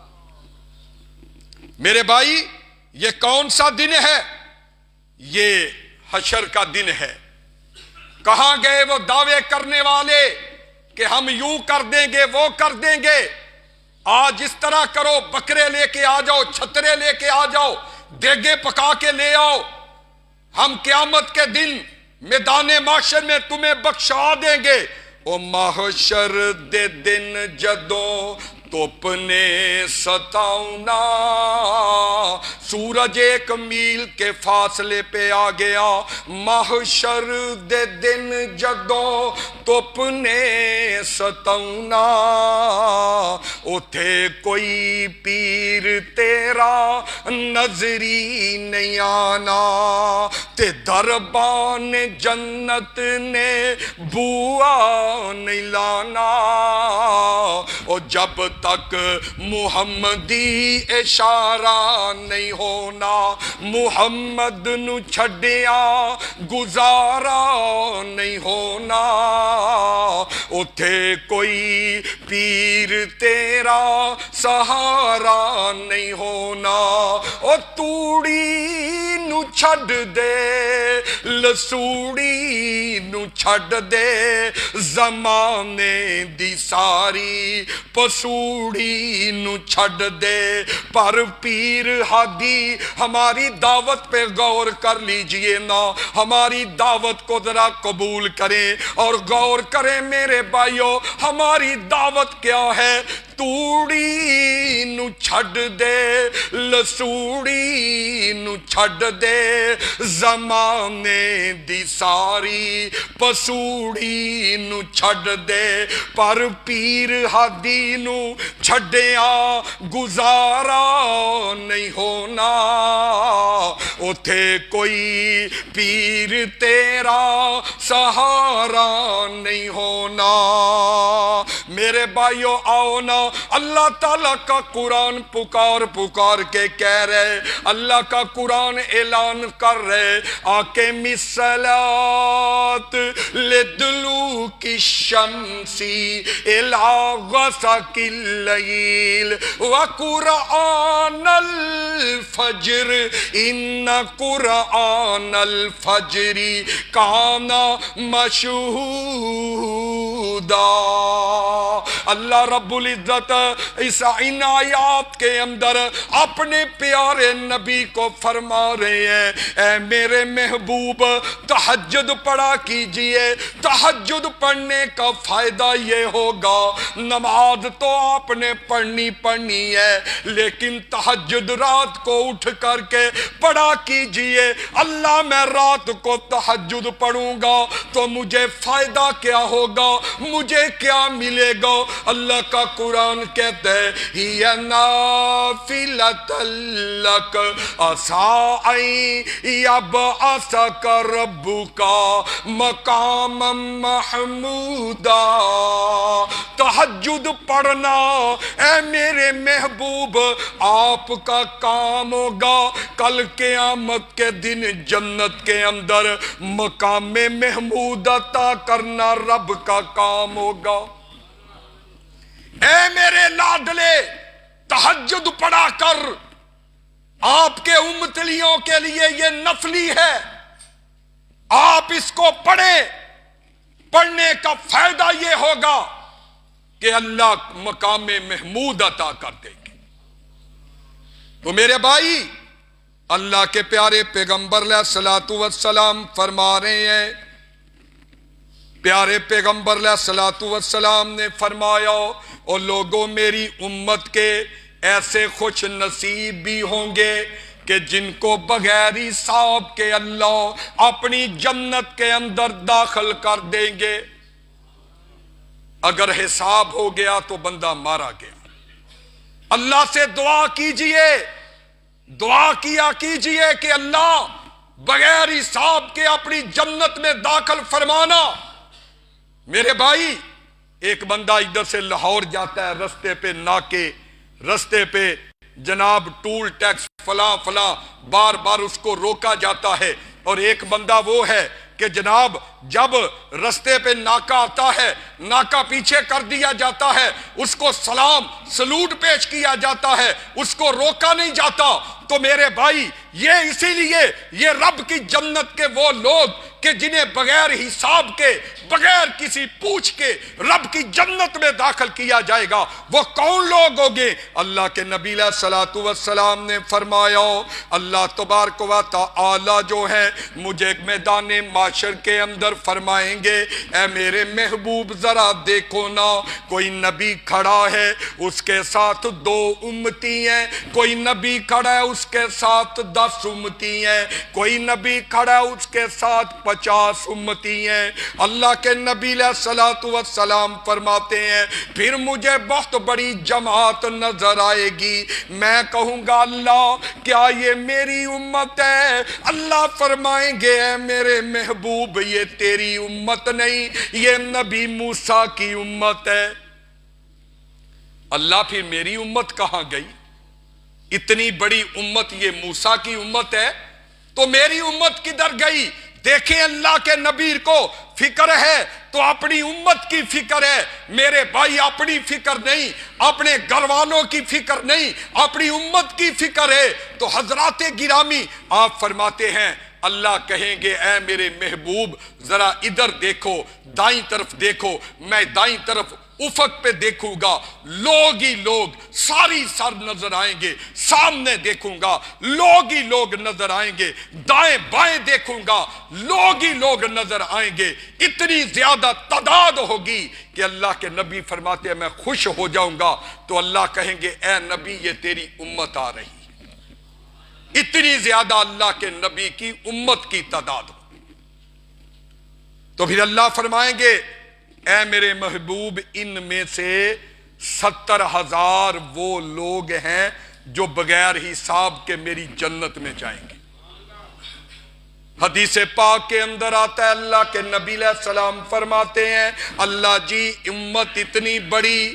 میرے بھائی یہ کون سا دن ہے؟ یہ حشر کا دن ہے۔ کہاں گئے وہ دعوے کرنے والے کہ ہم یوں کر دیں گے وہ کر دیں گے؟ آج اس طرح کرو، بکرے لے کے آ جاؤ، چھترے لے کے آ جاؤ، دیگے پکا کے لے آؤ، ہم قیامت کے دن میدان محشر میں تمہیں بخشا دیں گے۔ او محشر دے دن جدوں توپ نے ستاؤنا، سورج ایک میل کے فاصلے پہ آ گیا۔ محشر دے دن جدوں توپ نے ستاؤنا، اتھے کوئی پیر تیرا نظری نہیں آنا، تے دربان جنت نے بوا نہیں لانا۔ اور جب تک محمدی اشارہ نہیں ہونا، محمد نو چھڈیا گزارا نہیں ہونا، اتھے کوئی پیر تیرا سہارا نہیں ہونا۔ او توڑی نو چھڈ دے، لسوڑی نو چھڈ دے، زمانے دی ساری پسوڑی نو چھڈ دے۔ پر پیر ہادی ہماری دعوت پہ غور کر لیجئے نا، ہماری دعوت کو ذرا قبول کریں اور غور کریں میرے بھائیو، ہماری دعوت کیا ہے؟ توڑی نو چھڈ دے، لسوڑی نو چھڈ دے، زمانے دی ساری پسوڑی نو چھڈ دے۔ پر پیر ہادی نو چھڈیا گزارا نہیں ہونا، اتھے کوئی پیر تیرا سہارا نہیں ہونا۔ میرے بھائیو آؤ نا، اللہ تعالیٰ کا قرآن پکار پکار کے کہہ رہے، اللہ کا قرآن اعلان کر رہے، آقم الصلاۃ لدلوک الشمس الی غسق اللیل وقرآن الفجر ان قرآن الفجر کان مشہودا۔ اللہ رب العزت ان آیات کے اندر اپنے پیارے نبی کو فرما رہے ہیں، اے میرے محبوب تہجد پڑھا کیجئے۔ تہجد پڑھنے کا فائدہ یہ ہوگا، نماز تو آپ نے پڑھنی ہے، لیکن تہجد رات کو اٹھ کر کے پڑھا کیجئے۔ اللہ میں رات کو تہجد پڑھوں گا تو مجھے فائدہ کیا ہوگا، مجھے کیا ملے گا؟ اللہ کا قرآن کہتا ہے ہی نافلۃ لک عسیٰ ان یبعثک ربک مقاما محمودا۔ تہجد پڑھنا اے میرے محبوب آپ کا کام ہوگا کل قیامت کے دن جنت کے اندر مقام محمود عطا کرنا رب کا کام ہوگا۔ اے میرے لاڈلے تہجد پڑھا کر، آپ کے امتلیوں کے لیے یہ نفلی ہے، آپ اس کو پڑھیں، پڑھنے کا فائدہ یہ ہوگا کہ اللہ مقام محمود عطا کر دیں گے۔ تو میرے بھائی اللہ کے پیارے پیغمبر علیہ الصلوۃ والسلام فرما رہے ہیں، پیارے پیغمبر علیہ الصلوۃ والسلام نے فرمایا اور لوگوں میری امت کے ایسے خوش نصیب بھی ہوں گے کہ جن کو بغیر حساب کے اللہ اپنی جنت کے اندر داخل کر دیں گے۔ اگر حساب ہو گیا تو بندہ مارا گیا۔ اللہ سے دعا کیجئے، دعا کیا کیجئے کہ اللہ بغیر حساب کے اپنی جنت میں داخل فرمانا۔ میرے بھائی ایک بندہ ادھر سے لاہور جاتا ہے، رستے پہ ناکے، رستے پہ جناب ٹول ٹیکس فلاں فلاں بار بار اس کو روکا جاتا ہے، اور ایک بندہ وہ ہے کہ جناب جب رستے پہ ناکہ آتا ہے ناکہ پیچھے کر دیا جاتا ہے، اس کو سلام سلوٹ پیش کیا جاتا ہے، اس کو روکا نہیں جاتا۔ تو میرے بھائی یہ اسی لیے یہ رب کی جنت کے وہ لوگ کہ جنہیں بغیر حساب کے بغیر کسی پوچھ کے رب کی جنت میں داخل کیا جائے گا، وہ کون لوگ ہوں گے؟ اللہ کے نبی علیہ الصلوۃ والسلام نے فرمایا اللہ تبارک و تعالی جو ہے مجھے میدان معاشر کے اندر فرمائیں گے اے میرے محبوب ذرا دیکھو نا، کوئی نبی کھڑا ہے اس کے ساتھ 2 امتی ہیں، کوئی نبی کھڑا ہے اس کے ساتھ 10 امتی ہیں، کوئی نبی کھڑا ہے اس کے ساتھ 50 امتی ہیں۔ اللہ کے نبی علیہ الصلوۃ والسلام فرماتے ہیں پھر مجھے بہت بڑی جماعت نظر آئے گی، میں کہوں گا اللہ کیا یہ میری امت ہے؟ اللہ فرمائیں گے اے میرے محبوب یہ تیری امت نہیں، یہ نبی موسیٰ کی امت ہے۔ اللہ پھر میری امت کہاں گئی؟ اتنی بڑی امت یہ موسیٰ کی امت ہے تو میری امت کدھر گئی؟ دیکھیں اللہ کے نبی کو فکر ہے تو اپنی امت کی فکر ہے۔ میرے بھائی اپنی فکر نہیں، اپنے گھر والوں کی فکر نہیں، اپنی امت کی فکر ہے۔ تو حضرات گرامی آپ فرماتے ہیں اللہ کہیں گے اے میرے محبوب ذرا ادھر دیکھو، دائیں طرف دیکھو، میں دائیں طرف افق پہ دیکھوں گا، لوگ ہی لوگ ساری سر نظر آئیں گے، سامنے دیکھوں گا لوگ ہی لوگ نظر آئیں گے، دائیں بائیں دیکھوں گا لوگ ہی لوگ نظر آئیں گے، اتنی زیادہ تعداد ہوگی کہ اللہ کے نبی فرماتے ہیں میں خوش ہو جاؤں گا۔ تو اللہ کہیں گے اے نبی یہ تیری امت آ رہی، اتنی زیادہ اللہ کے نبی کی امت کی تعداد ہو۔ تو پھر اللہ فرمائیں گے اے میرے محبوب ان میں سے 70,000 وہ لوگ ہیں جو بغیر حساب کے میری جنت میں جائیں گے۔ حدیث پاک کے اندر آتا ہے اللہ کے نبی علیہ السلام فرماتے ہیں اللہ جی امت اتنی بڑی،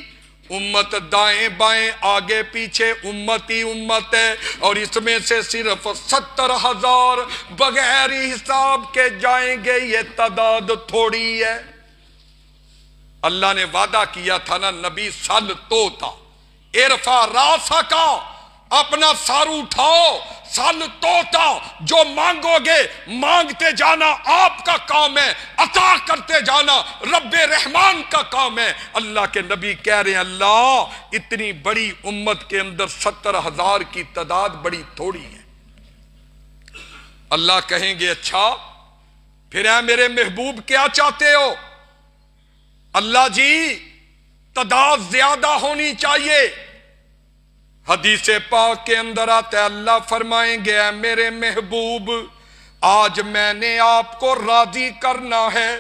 امت دائیں بائیں آگے پیچھے امت ہی امت ہے، اور اس میں سے صرف 70,000 بغیر حساب کے جائیں گے، یہ تعداد تھوڑی ہے۔ اللہ نے وعدہ کیا تھا نا نبی سل تو تھا ارفع راسکا، اپنا سر اٹھاؤ، سل توتا، جو مانگو گے مانگتے جانا آپ کا کام ہے، عطا کرتے جانا رب رحمان کا کام ہے۔ اللہ کے نبی کہہ رہے ہیں اللہ اتنی بڑی امت کے اندر 70,000 کی تعداد بڑی تھوڑی ہے۔ اللہ کہیں گے اچھا پھر اے میرے محبوب کیا چاہتے ہو؟ اللہ جی تعداد زیادہ ہونی چاہیے۔ حدیث پاک کے اندر آتا ہے اللہ فرمائیں گے اے میرے محبوب آج میں نے آپ کو راضی کرنا ہے،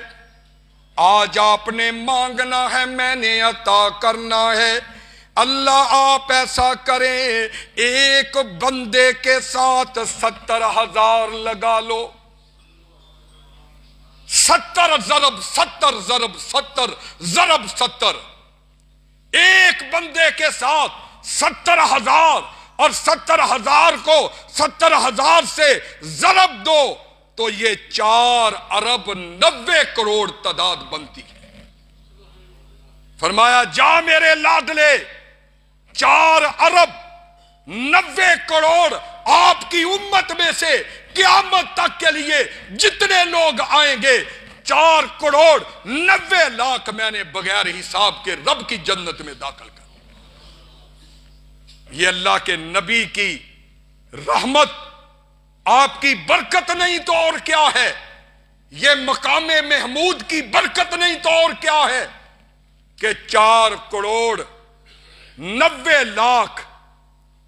آج آپ نے مانگنا ہے میں نے عطا کرنا ہے۔ اللہ آپ ایسا کریں ایک بندے کے ساتھ 70,000 لگا لو، 70 ضرب 70 ضرب 70 ضرب 70، ایک بندے کے ساتھ 70,000 اور 70,000 کو 70,000 سے ضرب دو تو یہ 4 ارب 90 کروڑ تعداد بنتی ہے۔ فرمایا جا میرے لاڈلے، 4 ارب 90 کروڑ آپ کی امت میں سے قیامت تک کے لیے جتنے لوگ آئیں گے 4 کروڑ 90 لاکھ میں نے بغیر حساب کے رب کی جنت میں داخل کر۔ یہ اللہ کے نبی کی رحمت، آپ کی برکت نہیں تو اور کیا ہے، یہ مقام محمود کی برکت نہیں تو اور کیا ہے کہ 4 کروڑ 90 لاکھ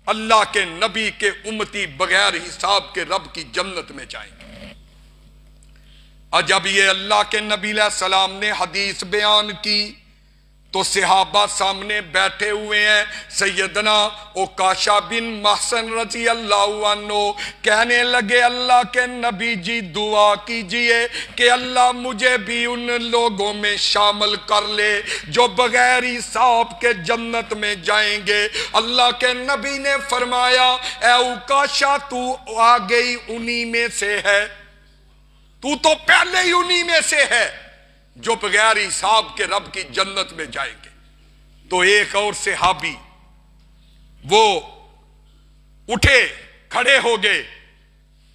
اللہ کے نبی کے امتی بغیر حساب کے رب کی جنت میں جائیں گے۔ اور جب یہ اللہ کے نبی علیہ السلام نے حدیث بیان کی تو صحابہ سامنے بیٹھے ہوئے ہیں۔ سیدنا عکاشہ بن محصن رضی اللہ عنہ کہنے لگے اللہ کے نبی جی دعا کیجئے کہ اللہ مجھے بھی ان لوگوں میں شامل کر لے جو بغیر حساب کے جنت میں جائیں گے۔ اللہ کے نبی نے فرمایا اے عکاشہ تو آگے ہی انہی میں سے ہے، تو تو پہلے ہی انہی میں سے ہے جو بغیر حساب کے رب کی جنت میں جائیں گے۔ تو ایک اور صحابی وہ اٹھے کھڑے ہو گئے،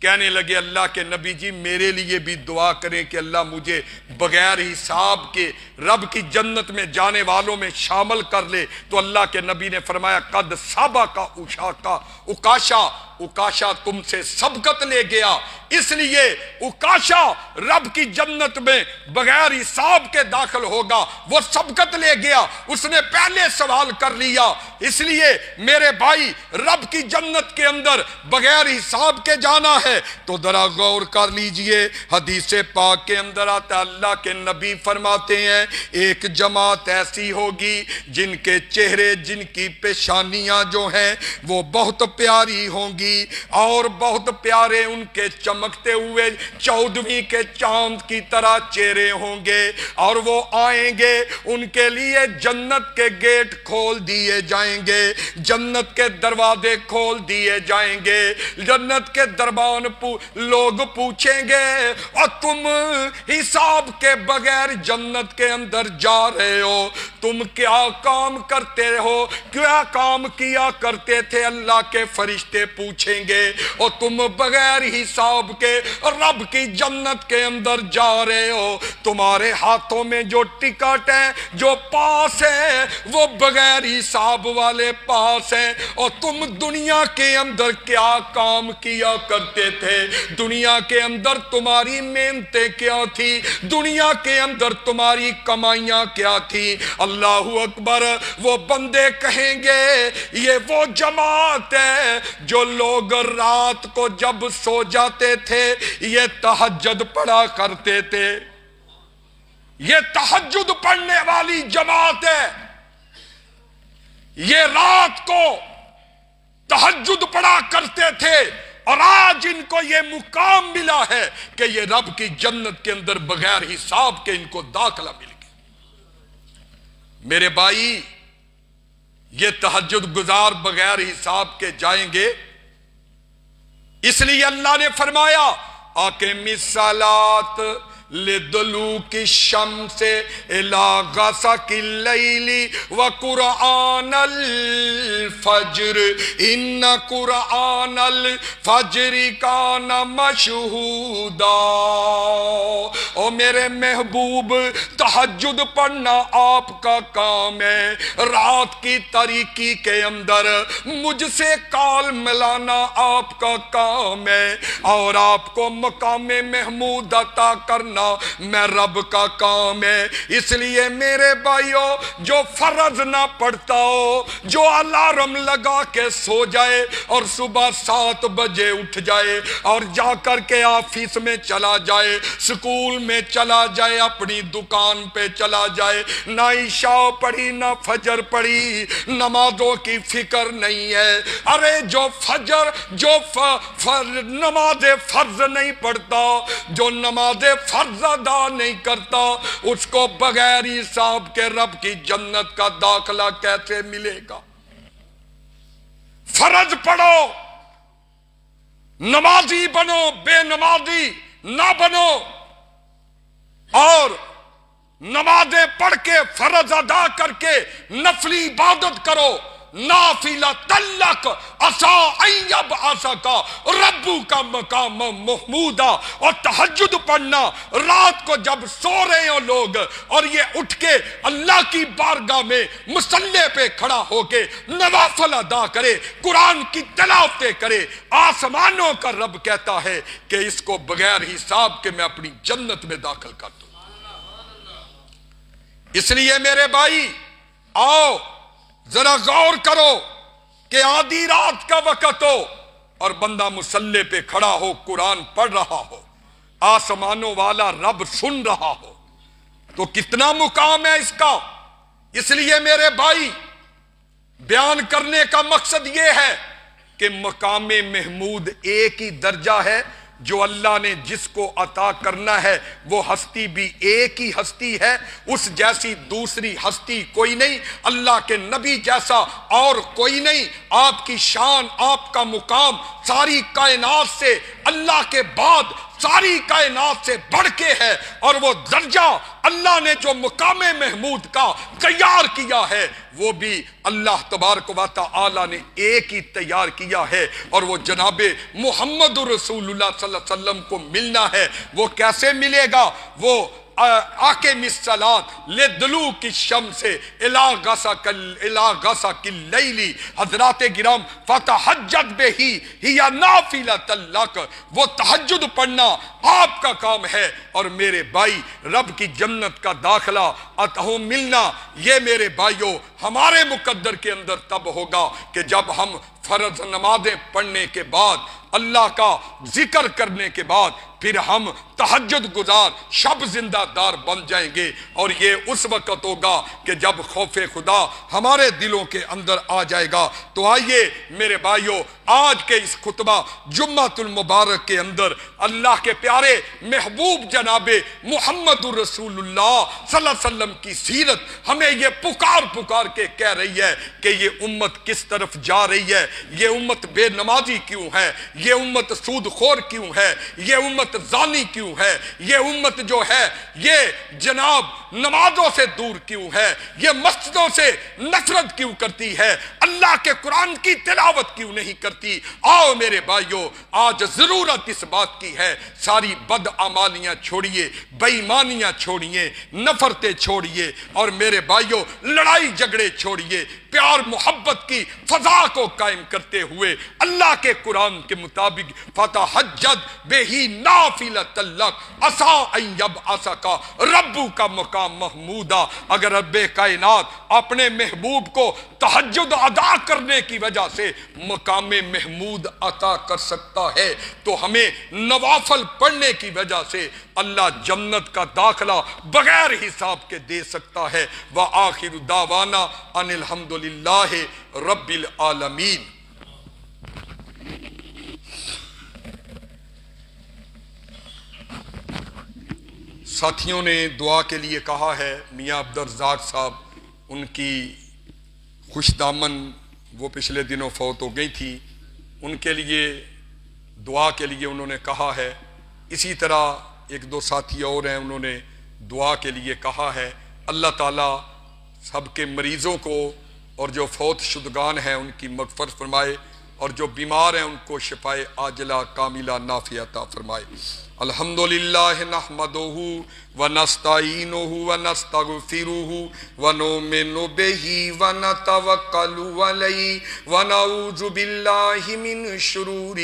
کہنے لگے اللہ کے نبی جی میرے لیے بھی دعا کریں کہ اللہ مجھے بغیر حساب کے رب کی جنت میں جانے والوں میں شامل کر لے۔ تو اللہ کے نبی نے فرمایا قد سبقا عکاشہ تم سے سبقت لے گیا، اس لیے عکاشہ رب کی جنت میں بغیر حساب کے داخل ہوگا، وہ سبقت لے گیا، اس نے پہلے سوال کر لیا۔ اس لیے میرے بھائی رب کی جنت کے اندر بغیر حساب کے جانا ہے تو ذرا غور کر لیجئے، حدیث پاک کے اندر آتا اللہ کے نبی فرماتے ہیں ایک جماعت ایسی ہوگی جن کے چہرے جن کی پیشانیاں جو ہیں وہ بہت پیاری ہوں گی اور بہت پیارے ان کے چمکتے ہوئے 14ویں کے چاند کی طرح چہرے ہوں گے، اور وہ آئیں گے ان کے لیے جنت کے گیٹ کھول دیے جائیں گے، جنت کے دروازے کھول دیے جائیں گے، جنت کے دربان لوگ پوچھیں گے اور تم حساب کے بغیر جنت کے اندر جا رہے ہو، تم کیا کام کرتے ہو، کیا کام کیا کرتے تھے؟ اللہ کے فرشتے پوچھیں گے، اور تم بغیر حساب کے رب کی جنت کے اندر جا رہے ہو، تمہارے ہاتھوں میں جو ٹکٹ ہے جو پاس ہے وہ بغیر حساب والے پاس ہے، اور تم دنیا کے اندر کیا کام کیا کرتے تھے، دنیا کے اندر تمہاری محنتیں کیا تھی، دنیا کے اندر تمہاری کمائیاں کیا تھی۔ اللہ اکبر، وہ بندے کہیں گے یہ وہ جماعت ہے جو لوگ رات کو جب سو جاتے تھے یہ تہجد پڑھا کرتے تھے، یہ تہجد پڑھنے والی جماعت ہے، یہ رات کو تہجد پڑھا کرتے تھے، اور آج ان کو یہ مقام ملا ہے کہ یہ رب کی جنت کے اندر بغیر حساب کے ان کو داخلہ مل گیا۔ میرے بھائی یہ تہجد گزار بغیر حساب کے جائیں گے، اس لیے اللہ نے فرمایا اقم الصلاۃ لدلوک الشمس الی غسق اللیل وقرآن الفجر ان قرآن الفجر کان مشہودا۔ او میرے محبوب تہجد پڑھنا آپ کا کام ہے، رات کی تاریکی کے اندر مجھ سے کال ملانا آپ کا کام ہے، اور آپ کو مقام محمود عطا کرنا کرنا میں رب کا کام ہے۔ اس لیے میرے بھائیو، جو فرض نہ پڑھتا ہو، جو الارم لگا کے سو جائے اور صبح 7 بجے اٹھ جائے اور جا کر کے آفس میں چلا جائے، سکول میں چلا جائے، اپنی دکان پہ چلا جائے، نہ عشاء پڑھی نہ فجر پڑھی، نمازوں کی فکر نہیں ہے۔ ارے جو نماز فرض نہیں پڑھتا، جو نماز فرض ادا نہیں کرتا، اس کو بغیر حساب کے رب کی جنت کا داخلہ کیسے ملے گا؟ فرض پڑھو، نمازی بنو، بے نمازی نہ بنو، اور نمازیں پڑھ کے فرض ادا کر کے نفلی عبادت کرو۔ نافلہ تلک عسا ایب عسا کا ربو کا مقام محمودہ، اور تہجد پڑھنا، رات کو جب سو رہے ہو لوگ اور یہ اٹھ کے اللہ کی بارگاہ میں مصلی پہ کھڑا ہو کے نوافل ادا کرے، قرآن کی تلاوتیں کرے، آسمانوں کا رب کہتا ہے کہ اس کو بغیر حساب کے میں اپنی جنت میں داخل کر دوں۔ اس لیے میرے بھائی آؤ ذرا غور کرو کہ آدھی رات کا وقت ہو اور بندہ مصلی پہ کھڑا ہو، قرآن پڑھ رہا ہو، آسمانوں والا رب سن رہا ہو، تو کتنا مقام ہے اس کا۔ اس لیے میرے بھائی بیان کرنے کا مقصد یہ ہے کہ مقام محمود ایک ہی درجہ ہے، جو اللہ نے جس کو عطا کرنا ہے وہ ہستی بھی ایک ہی ہستی ہے، اس جیسی دوسری ہستی کوئی نہیں، اللہ کے نبی جیسا اور کوئی نہیں۔ آپ کی شان، آپ کا مقام ساری کائنات سے، اللہ کے بعد ساری کائنات سے بڑھ کے ہے، اور وہ درجہ اللہ نے جو مقام محمود کا تیار کیا ہے وہ بھی اللہ تبارک و تعالی نے ایک ہی تیار کیا ہے، اور وہ جناب محمد رسول اللہ صلی اللہ علیہ وسلم کو ملنا ہے۔ وہ کیسے ملے گا؟ وہ آقم الصلاۃ لدلوک الشمس الی غسق اللیل، حضرات گرام فتہجد بہ ہی نافلۃ لک، وہ تہجد پڑھنا آپ کا کام ہے، اور میرے بھائی رب کی جنت کا داخلہ عطا ملنا یہ میرے بھائیوں ہمارے مقدر کے اندر تب ہوگا کہ جب ہم فرض نمازیں پڑھنے کے بعد، اللہ کا ذکر کرنے کے بعد، پھر ہم تہجد گزار، شب زندہ دار بن جائیں گے، اور یہ اس وقت ہوگا کہ جب خوف خدا ہمارے دلوں کے اندر آ جائے گا۔ تو آئیے میرے بھائیوں آج کے اس خطبہ جمعۃ المبارک کے اندر اللہ کے پیارے محبوب جناب محمد رسول اللہ صلی اللہ علیہ وسلم کی سیرت ہمیں یہ پکار کے کہہ رہی ہے کہ یہ امت کس طرف جا رہی ہے، یہ امت بے نمازی کیوں ہے، یہ امت سود خور کیوں ہے، یہ امت زانی کیوں ہے، یہ امت جو ہے یہ جناب نمازوں سے دور کیوں ہے، یہ مسجدوں سے نفرت کیوں کرتی ہے، اللہ کے قرآن کی تلاوت کیوں نہیں کرتی۔ آؤ میرے بھائیوں آج ضرورت اس بات کی ہے، ساری بدعمالیاں چھوڑیے، بے ایمانیاں چھوڑیے، نفرتیں چھوڑیے، اور میرے بھائیوں لڑائی جھگڑے چھوڑیے، پیار محبت کی فضا کو قائم کرتے ہوئے اللہ کے قرآن کے مطابق فتہجد بہ نافلۃ لک عسا ان یبعثک ربک مقام محمودا۔ اگر رب کائنات اپنے محبوب کو تہجد ادا کرنے کی وجہ سے مقام محمود عطا کر سکتا ہے تو ہمیں نوافل پڑھنے کی وجہ سے اللہ جنت کا داخلہ بغیر حساب کے دے سکتا ہے۔ وآخر دعوانا ان الحمدللہ رب العالمین۔ ساتھیوں نے دعا کے لیے کہا ہے، میاں عبدالرزاق صاحب ان کی خوش دامن وہ پچھلے دنوں فوت ہو گئی تھی، ان کے لیے دعا کے لیے انہوں نے کہا ہے۔ اسی طرح ایک دو ساتھی اور ہیں، انہوں نے دعا کے لیے کہا ہے۔ اللہ تعالیٰ سب کے مریضوں کو اور جو فوت شدگان ہیں ان کی مغفرت فرمائے، اور جو بیمار ہیں ان کو شفائے عاجلہ کاملہ نافعہ عطا فرمائے۔ الحمدللہ نحمدہ ونستعینہ ونستغفرہ ونؤمن بہ ونتوکل علیہ ونعوذ باللہ من شرور